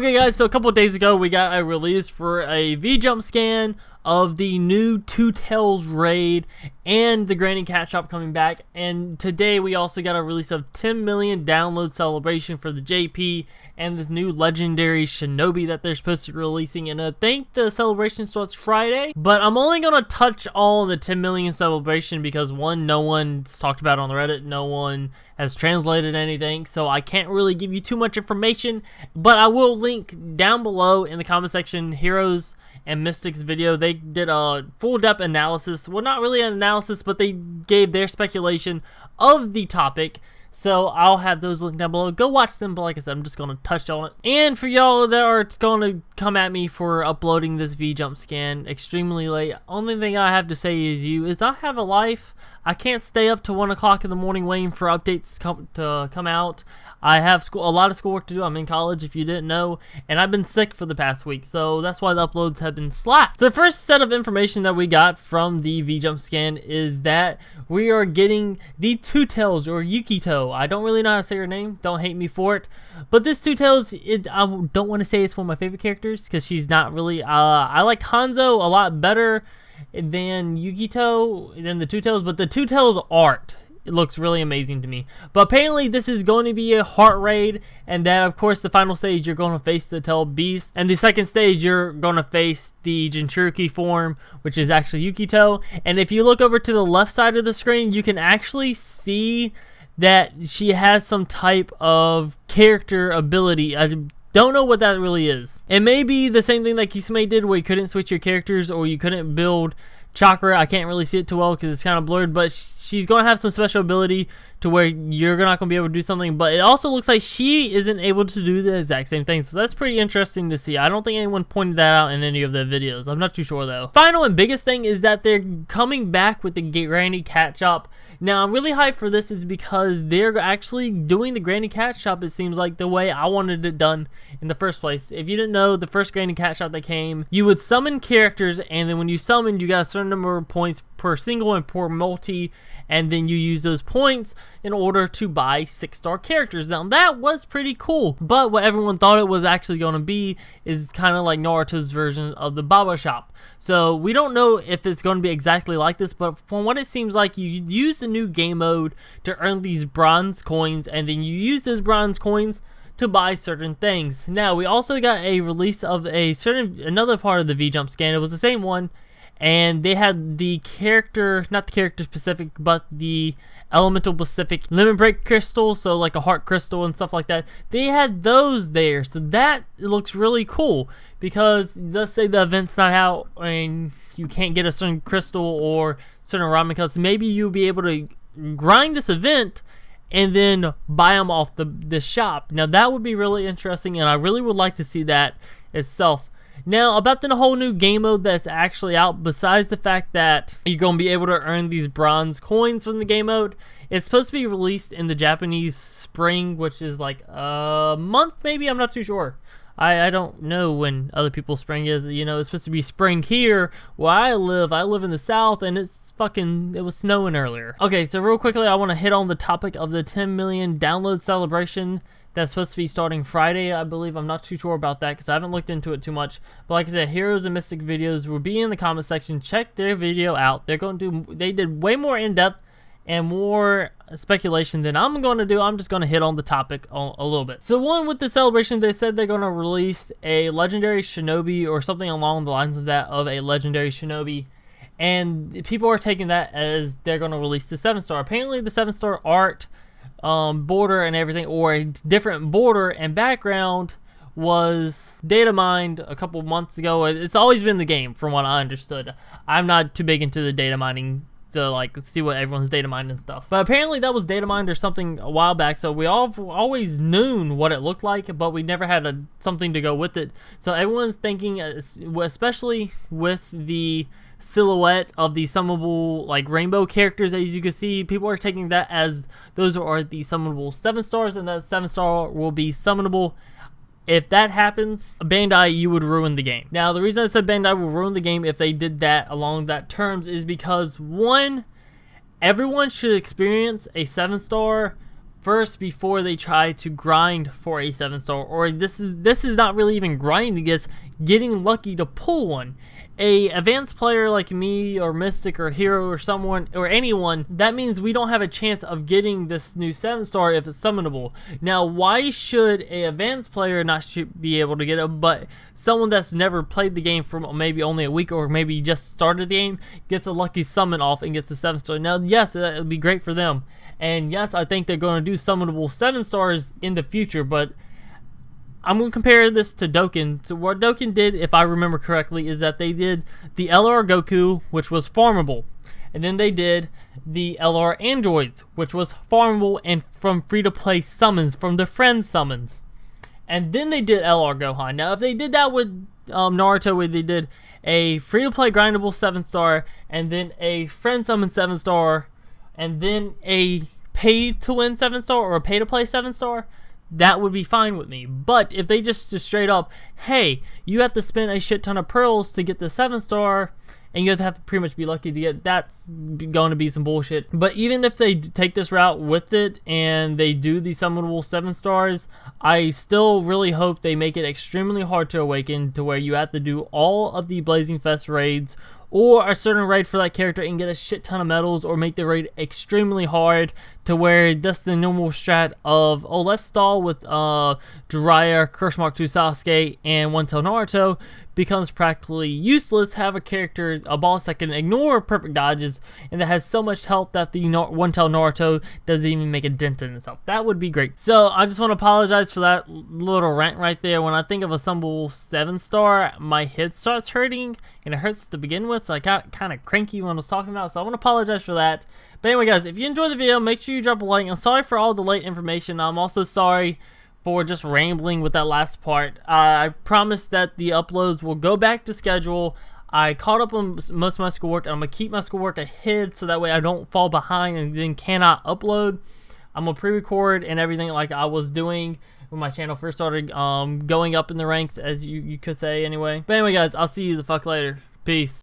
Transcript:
Okay guys, so a couple of days ago we got a release for a V-Jump scan of the new Two Tails raid and the Granny Cat Shop coming back, and today we also got a release of 10 million download celebration for the JP and this new legendary Shinobi that they're supposed to be releasing, and I think the celebration starts Friday, but I'm only going to touch on the 10 million celebration because one, no one's talked about it on the Reddit, no one has translated anything, so I can't really give you too much information, but I will link down below in the comment section Heroes and Mystics video. They did a full depth analysis, well not really an analysis, but they gave their speculation of the topic, so I'll have those linked down below. Go watch them, but like I said, I'm just going to touch on it. And for y'all that are going to come at me for uploading this V-Jump scan extremely late, only thing I have to say is I have a life. I can't stay up to 1 o'clock in the morning waiting for updates to come out. I have a lot of schoolwork to do. I'm in college, if you didn't know, and I've been sick for the past week, so that's why the uploads have been slack. So the first set of information that we got from the V-Jump scan is that we are getting the Two Tails, or Yukito. I don't really know how to say her name. Don't hate me for it. But this Two Tails, I don't want to say it's one of my favorite characters, because she's not really, I like Hanzo a lot better than Yukito, than the Two Tails, but the Two Tails art, it looks really amazing to me. But apparently this is going to be a heart raid, and then of course the final stage you're going to face the Tail Beast, and the second stage you're going to face the Jinchuuriki form, which is actually Yukito. And if you look over to the left side of the screen, you can actually see that she has some type of character ability. I don't know what that really is. It may be the same thing that Kisame did, where you couldn't switch your characters or you couldn't build chakra. I can't really see it too well because it's kind of blurred, but she's going to have some special ability to where you're not going to be able to do something, but it also looks like she isn't able to do the exact same thing, so that's pretty interesting to see. I don't think anyone pointed that out in any of the videos. I'm not too sure though. Final and biggest thing is that they're coming back with the Granny Cat Shop. Now I'm really hyped for this is because they're actually doing the Granny Cat Shop, it seems like, the way I wanted it done in the first place. If you didn't know, the first Granny Cat Shop that came, you would summon characters, and then when you summoned, you got a certain number of points per single and per multi, and then you use those points in order to buy 6-star characters. Now that was pretty cool, but what everyone thought it was actually going to be is kind of like Naruto's version of the Baba Shop. So we don't know if it's going to be exactly like this, but from what it seems like, you use the new game mode to earn these bronze coins, and then you use those bronze coins to buy certain things. Now we also got a release of another part of the V-Jump scan. It was the same one, and they had the character, not the character specific, but the elemental specific limit break crystal, so like a heart crystal and stuff like that. They had those there, so that looks really cool, because let's say the event's not out and you can't get a certain crystal or certain ramen cups, maybe you'll be able to grind this event and then buy them off the shop. Now that would be really interesting, and I really would like to see that itself. Now, about the whole new game mode that's actually out, besides the fact that you're going to be able to earn these bronze coins from the game mode, it's supposed to be released in the Japanese spring, which is like a month maybe, I'm not too sure. I don't know when other people's spring is, you know, it's supposed to be spring here where I live in the south, and it was snowing earlier. Okay, so real quickly I want to hit on the topic of the 10 million download celebration that's supposed to be starting Friday, I believe. I'm not too sure about that because I haven't looked into it too much. But like I said, Heroes and Mystic videos will be in the comment section. Check their video out. They did way more in-depth and more speculation than I'm going to do. I'm just going to hit on the topic a little bit. So one, with the celebration, they said they're going to release a legendary Shinobi or something along the lines of that, of a legendary Shinobi. And people are taking that as they're going to release the 7-star. Apparently the 7-star art, border and everything, or a different border and background, was data mined a couple months ago. It's always been the game from what I understood. I'm not too big into the data mining to like see what everyone's data mined and stuff, but apparently that was data mined or something a while back, so we always knew what it looked like, but we never had something to go with it. So everyone's thinking, especially with the silhouette of the summonable like rainbow characters, as you can see, people are taking that as those are the summonable 7-stars, and that 7-star will be summonable. If that happens, Bandai, you would ruin the game. Now the reason I said Bandai will ruin the game if they did that along that terms is because, one, everyone should experience a 7-star first before they try to grind for a 7-star, or this is not really even grinding, it's getting lucky to pull one. A advanced player like me or Mystic or Hero or someone or anyone, that means we don't have a chance of getting this new 7-star if it's summonable. Now, why should a advanced player not be able to get it, but someone that's never played the game for maybe only a week or maybe just started the game gets a lucky summon off and gets a 7-star? Now, yes, that would be great for them. And yes, I think they're going to do summonable 7-stars in the future, but I'm going to compare this to Dokkan. So what Dokkan did, if I remember correctly, is that they did the LR Goku, which was farmable. And then they did the LR Androids, which was farmable and from free-to-play summons, from the friend summons. And then they did LR Gohan. Now, if they did that with Naruto, where they did a free-to-play grindable 7-star, and then a friend summon 7-star, and then a pay-to-win 7-star, or a pay-to-play 7-star, that would be fine with me. But if they just straight up, hey, you have to spend a shit ton of pearls to get the 7-star, and you have to pretty much be lucky to get, that's going to be some bullshit. But even if they take this route with it and they do the summonable 7-stars, I still really hope they make it extremely hard to awaken, to where you have to do all of the Blazing Fest raids or a certain raid for that character and get a shit ton of medals, or make the raid extremely hard to where just the normal strat of, oh, let's stall with Jiraiya, Curse Mark 2 Sasuke, and One Tail Naruto becomes practically useless. Have a character, a boss that can ignore perfect dodges and that has so much health that the One Tail Naruto doesn't even make a dent in itself. That would be great. So I just want to apologize for that little rant right there. When I think of a summonable 7-star, my head starts hurting and it hurts to begin with, so I got kind of cranky when I was talking about it, so I want to apologize for that. But anyway, guys, if you enjoyed the video, make sure you drop a like. I'm sorry for all the late information. I'm also sorry for just rambling with that last part. I promise that the uploads will go back to schedule. I caught up on most of my schoolwork, and I'm going to keep my schoolwork ahead so that way I don't fall behind and then cannot upload. I'm going to pre-record and everything like I was doing when my channel first started going up in the ranks, as you could say anyway. But anyway, guys, I'll see you the fuck later. Peace.